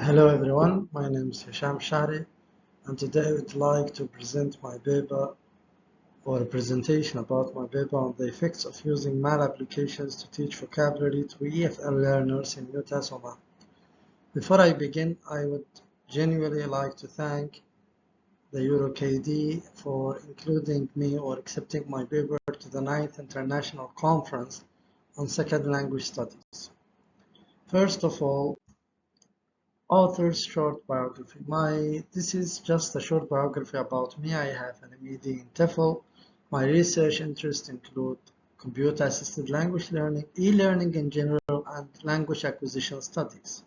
Hello everyone, my name is Hisham Shahri, and today I would like to present my paper or a presentation about my paper on the effects of using math applications to teach vocabulary to EFL learners in Utas, Oman. Before I begin, I would genuinely like to thank the EUROKD for including me or accepting my paper to the 9th International Conference on Second Language Studies. First of all, author's short biography. This is just a short biography about me. I have an MD in TEFL. My research interests include computer-assisted language learning, e-learning in general, and language acquisition studies.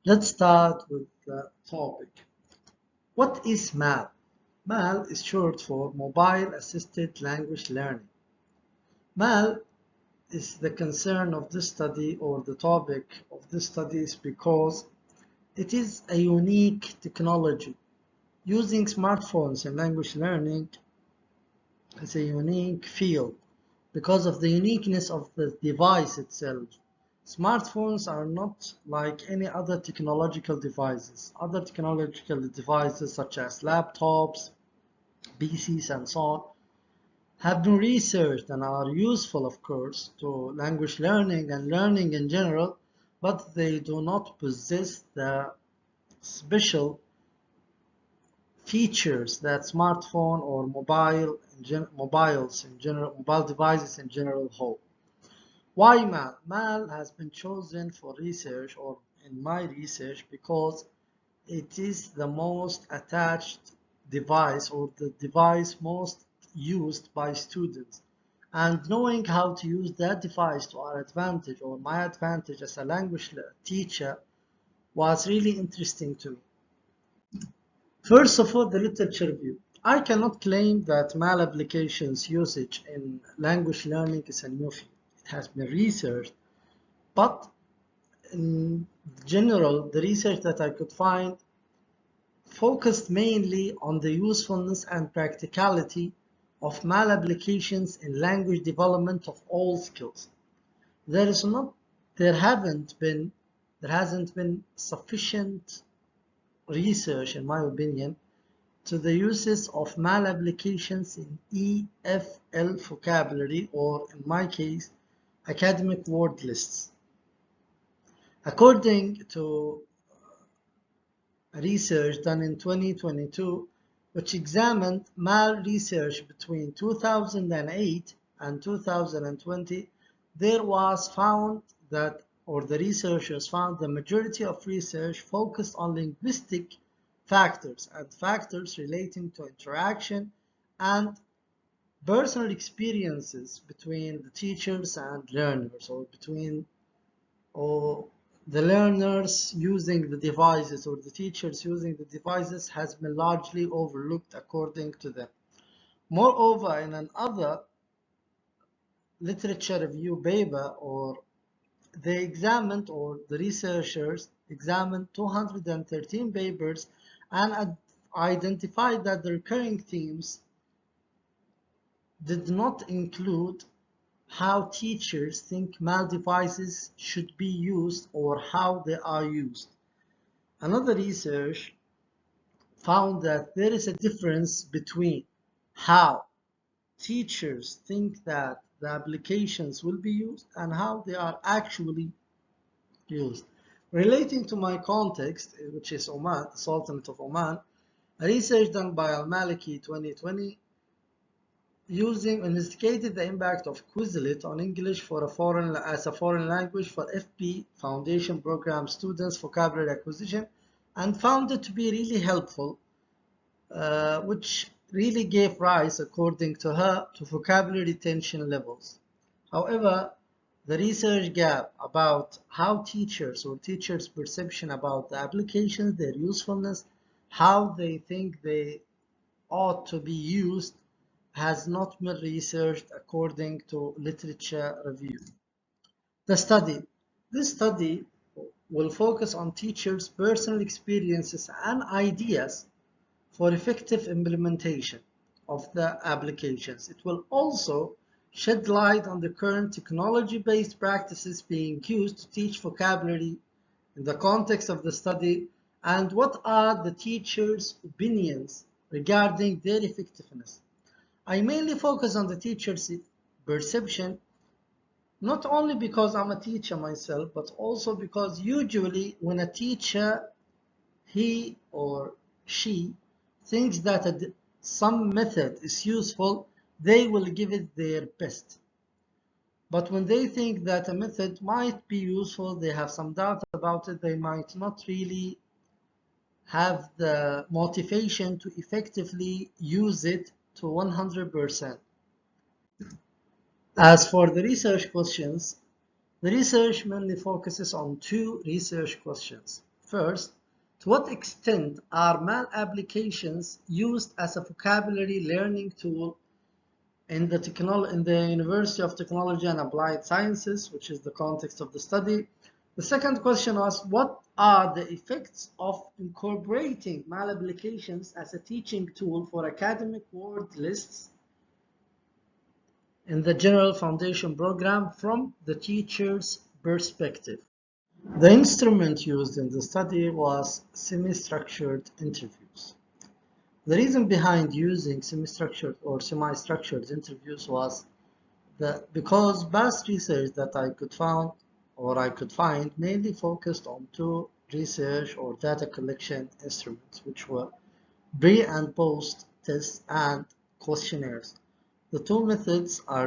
Let's start with the topic. What is MAL? MAL is short for Mobile Assisted Language Learning. MAL is the concern of this study, or the topic of this study, is because it is a unique technology. Using smartphones in language learning is a unique field because of the uniqueness of the device itself. Smartphones are not like any other technological devices. Other technological devices such as laptops, PCs, and so on have been researched and are useful, of course, to language learning and learning in general, but they do not possess the special features that smartphone or mobile devices in general hold. Why MAL? MAL has been chosen for research, or in my research, because it is the most attached device, or the device most used by students. And knowing how to use that device to our advantage, or my advantage as a language teacher, was really interesting to me. First of all, the literature review. I cannot claim that malapplications usage in language learning is a new field. It has been researched, but in general, the research that I could find focused mainly on the usefulness and practicality of malapplications in language development of all skills. There is not, there haven't been, there hasn't been sufficient research, in my opinion, to the uses of malapplications in EFL vocabulary, or in my case, academic word lists. According to research done in 2022, which examined mal research between 2008 and 2020, there was found that, or the researchers found, the majority of research focused on linguistic factors and factors relating to interaction and personal experiences between the teachers and learners, or between or the learners using the devices or the teachers using the devices has been largely overlooked according to them. Moreover, in another literature review paper, or they examined, or the researchers examined 213 papers and identified that the recurring themes did not include how teachers think mal devices should be used or how they are used. Another research found that there is a difference between how teachers think that the applications will be used and how they are actually used. Relating to my context, which is Oman, the Sultanate of Oman, a research done by Al-Maliki 2020 investigated the impact of Quizlet on English as a foreign language for FP Foundation Program students' vocabulary acquisition, and found it to be really helpful, which really gave rise, according to her, to vocabulary retention levels. However, the research gap about how teachers, or teachers' perception about the applications, their usefulness, how they think they ought to be used, has not been researched according to literature review. The study. This study will focus on teachers' personal experiences and ideas for effective implementation of the applications. It will also shed light on the current technology-based practices being used to teach vocabulary in the context of the study, and what are the teachers' opinions regarding their effectiveness. I mainly focus on the teacher's perception, not only because I'm a teacher myself, but also because usually when a teacher, he or she, thinks that some method is useful, they will give it their best. But when they think that a method might be useful, they have some doubt about it, they might not really have the motivation to effectively use it to 100%. As for the research questions, the research mainly focuses on two research questions. First, to what extent are malapplications used as a vocabulary learning tool in the University of Technology and Applied Sciences, which is the context of the study? The second question was, what are the effects of incorporating malapplications as a teaching tool for academic word lists in the General Foundation program from the teacher's perspective? The instrument used in the study was semi-structured interviews. The reason behind using semi-structured or semi-structured interviews was that because past research that I could find mainly focused on two research or data collection instruments, which were pre and post tests and questionnaires. The two methods are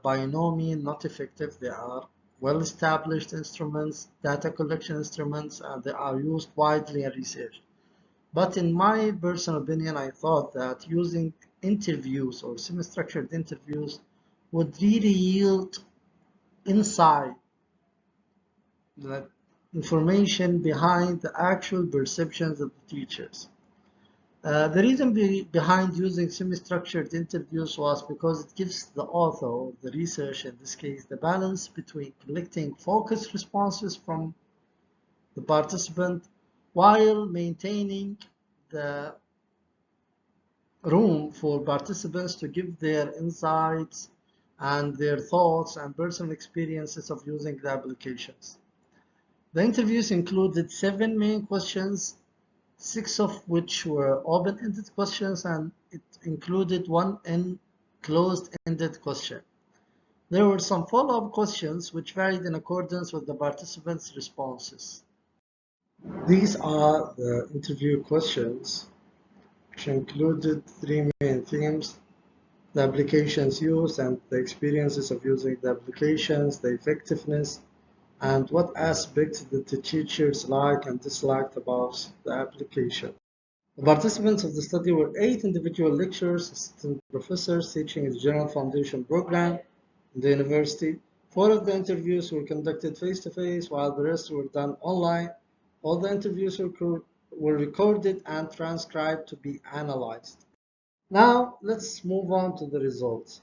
by no means not effective. They are well-established instruments, data collection instruments, and they are used widely in research. But in my personal opinion, I thought that using interviews or semi-structured interviews would really yield insight, the information behind the actual perceptions of the teachers. The reason behind using semi-structured interviews was because it gives the author of the research, in this case, the balance between collecting focused responses from the participant while maintaining the room for participants to give their insights and their thoughts and personal experiences of using the applications. The interviews included 7 main questions, 6 of which were open-ended questions, and it included one closed-ended question. There were some follow-up questions which varied in accordance with the participants' responses. These are the interview questions, which included 3 main themes: the applications used and the experiences of using the applications, the effectiveness, and what aspects did the teachers like and disliked about the application. The participants of the study were 8 individual lecturers, assistant professors teaching in the General Foundation program in the university. 4 of the interviews were conducted face-to-face, while the rest were done online. All the interviews were recorded and transcribed to be analyzed. Now, let's move on to the results.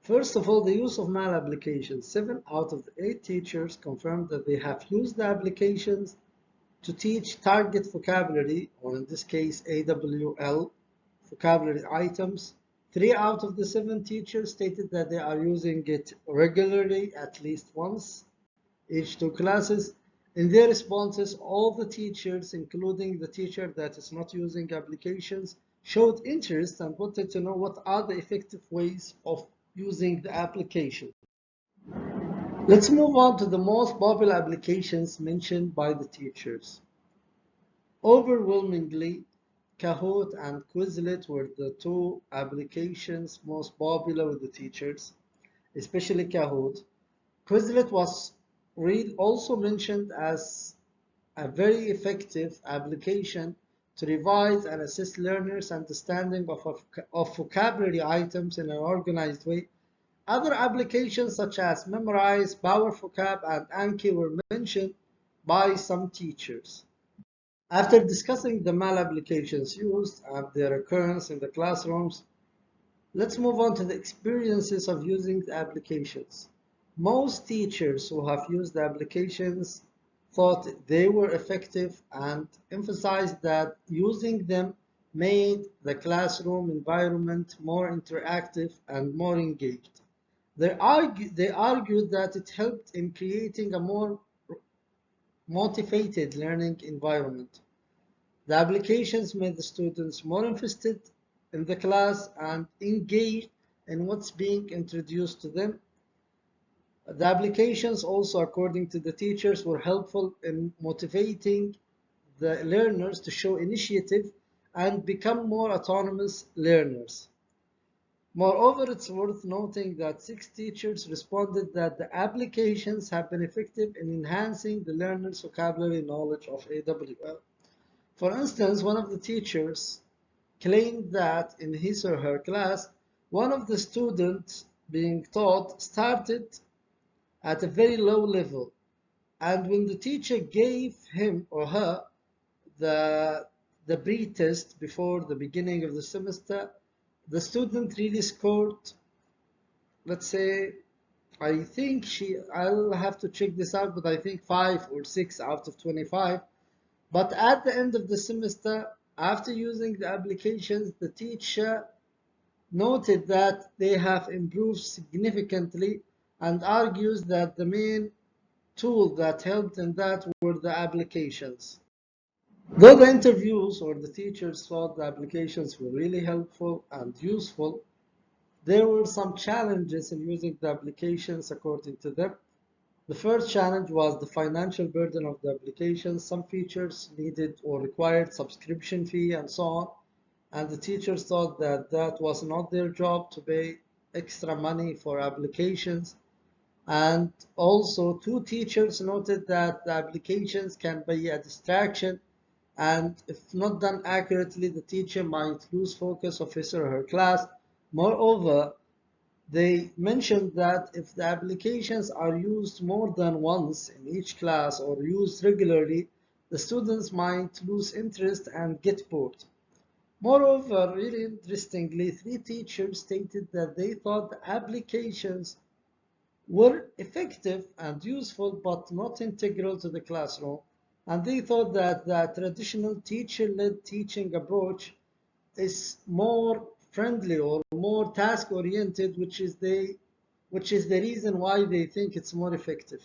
First of all, the use of mal applications. 7 out of the 8 teachers confirmed that they have used the applications to teach target vocabulary, or in this case AWL, vocabulary items. 3 out of the 7 teachers stated that they are using it regularly, at least once each 2 classes. In their responses, all the teachers, including the teacher that is not using applications, showed interest and wanted to know what are the effective ways of using the application. Let's move on to the most popular applications mentioned by the teachers. Overwhelmingly, Kahoot and Quizlet were the 2 applications most popular with the teachers, especially Kahoot. Quizlet was also mentioned as a very effective application to revise and assist learners' understanding of vocabulary items in an organized way. Other applications such as Memrise, Power Vocab, and Anki were mentioned by some teachers. After discussing the mal applications used and their occurrence in the classrooms, let's move on to the experiences of using the applications. Most teachers who have used the applications thought they were effective and emphasized that using them made the classroom environment more interactive and more engaged. They argued that it helped in creating a more motivated learning environment. The applications made the students more interested in the class and engaged in what's being introduced to them. The applications also, according to the teachers, were helpful in motivating the learners to show initiative and become more autonomous learners. Moreover, it's worth noting that 6 teachers responded that the applications have been effective in enhancing the learner's vocabulary knowledge of AWL. For instance, one of the teachers claimed that in his or her class, one of the students being taught started at a very low level, and when the teacher gave him or her the, the pre-test before the beginning of the semester, the student really scored, let's say, I'll have to check this out, but I think 5 or 6 out of 25. But at the end of the semester, after using the applications, the teacher noted that they have improved significantly and argues that the main tool that helped in that were the applications. Though the interviews or the teachers thought the applications were really helpful and useful, there were some challenges in using the applications according to them. The first challenge was the financial burden of the applications. Some features needed or required subscription fee and so on, and the teachers thought that that was not their job to pay extra money for applications. And also, 2 teachers noted that the applications can be a distraction, and if not done accurately, the teacher might lose focus of his or her class. Moreover, they mentioned that if the applications are used more than once in each class or used regularly, the students might lose interest and get bored. Moreover, really interestingly, 3 teachers stated that they thought the applications were effective and useful but not integral to the classroom, and they thought that the traditional teacher-led teaching approach is more friendly or more task-oriented, which is the reason why they think it's more effective.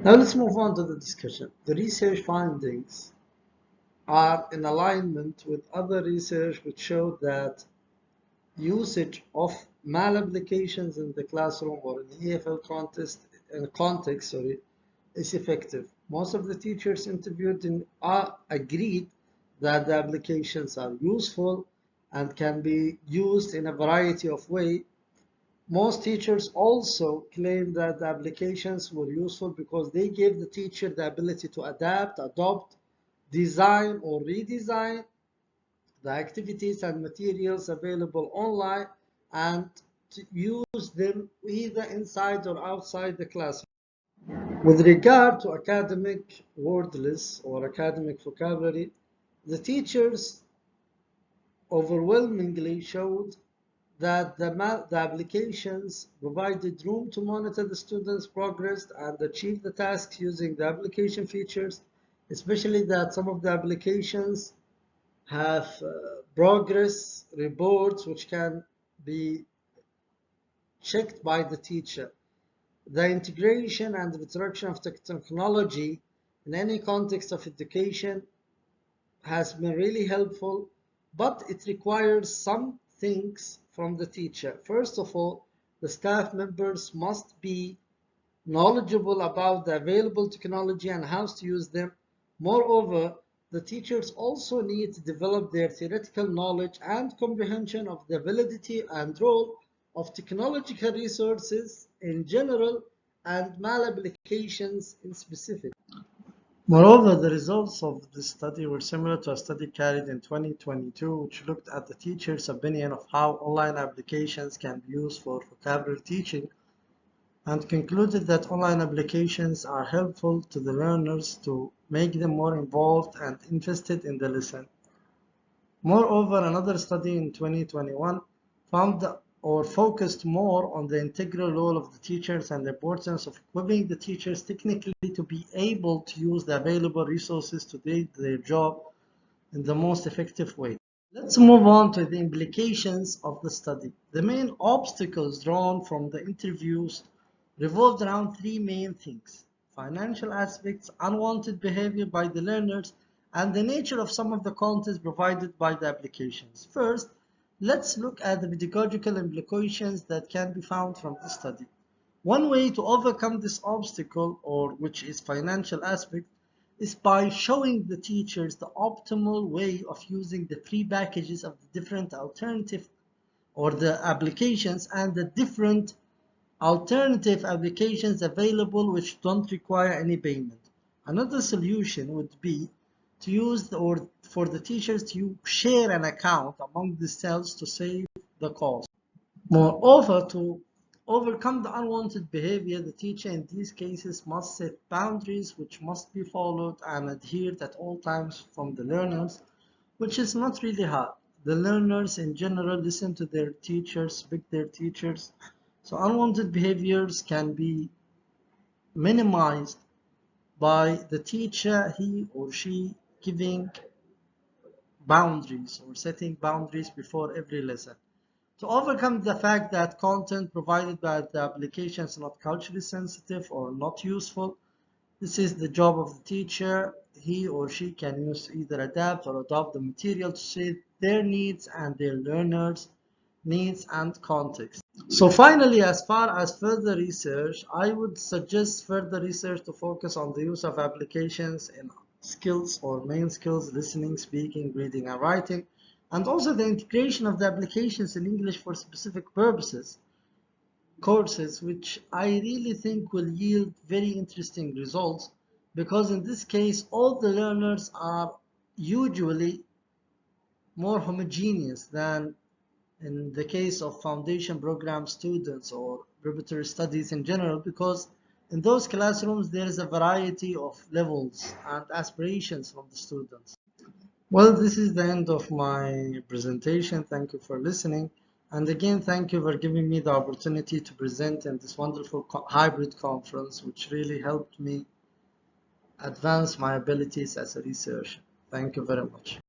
Now let's move on to the discussion. The research findings are in alignment with other research which showed that usage of malapplications in the classroom or in the EFL context is effective. Most of the teachers interviewed agreed that the applications are useful and can be used in a variety of ways. Most teachers also claim that the applications were useful because they gave the teacher the ability to adapt, adopt, design or redesign the activities and materials available online and to use them either inside or outside the classroom. With regard to academic word lists or academic vocabulary, the teachers overwhelmingly showed that the applications provided room to monitor the students' progress and achieve the tasks using the application features, especially that some of the applications have progress reports which can be checked by the teacher. The integration and introduction of technology in any context of education has been really helpful, but it requires some things from the teacher. First of all, the staff members must be knowledgeable about the available technology and how to use them. Moreover, the teachers also need to develop their theoretical knowledge and comprehension of the validity and role of technological resources in general and malapplications in specific. Moreover, the results of this study were similar to a study carried in 2022, which looked at the teacher's opinion of how online applications can be used for vocabulary teaching and concluded that online applications are helpful to the learners to make them more involved and interested in the lesson. Moreover, another study in 2021 found or focused more on the integral role of the teachers and the importance of equipping the teachers technically to be able to use the available resources to do their job in the most effective way. Let's move on to the implications of the study. The main obstacles drawn from the interviews revolved around 3 main things. financial aspects, unwanted behavior by the learners, and the nature of some of the content provided by the applications. First, let's look at the pedagogical implications that can be found from the study. One way to overcome this obstacle, or which is financial aspect, is by showing the teachers the optimal way of using the free packages of the different alternative or the applications and the different alternative applications available which don't require any payment. Another solution would be to use or for the teachers to share an account among themselves to save the cost. Moreover, to overcome the unwanted behavior, the teacher in these cases must set boundaries which must be followed and adhered at all times from the learners, which is not really hard. The learners in general listen to their teachers, respect their teachers, so unwanted behaviors can be minimized by the teacher, he or she giving boundaries or setting boundaries before every lesson. To overcome the fact that content provided by the application is not culturally sensitive or not useful, this is the job of the teacher. He or she can use either adapt or adopt the material to suit their needs and their learners' needs and context. So finally, as far as further research, I would suggest further research to focus on the use of applications in skills or main skills, listening, speaking, reading, and writing, and also the integration of the applications in English for specific purposes, courses, which I really think will yield very interesting results, because in this case, all the learners are usually more homogeneous than in the case of foundation program students or preparatory studies in general, because in those classrooms there is a variety of levels and aspirations from the students. Well, this is the end of my presentation. Thank you for listening. And again, thank you for giving me the opportunity to present in this wonderful hybrid conference, which really helped me advance my abilities as a researcher. Thank you very much.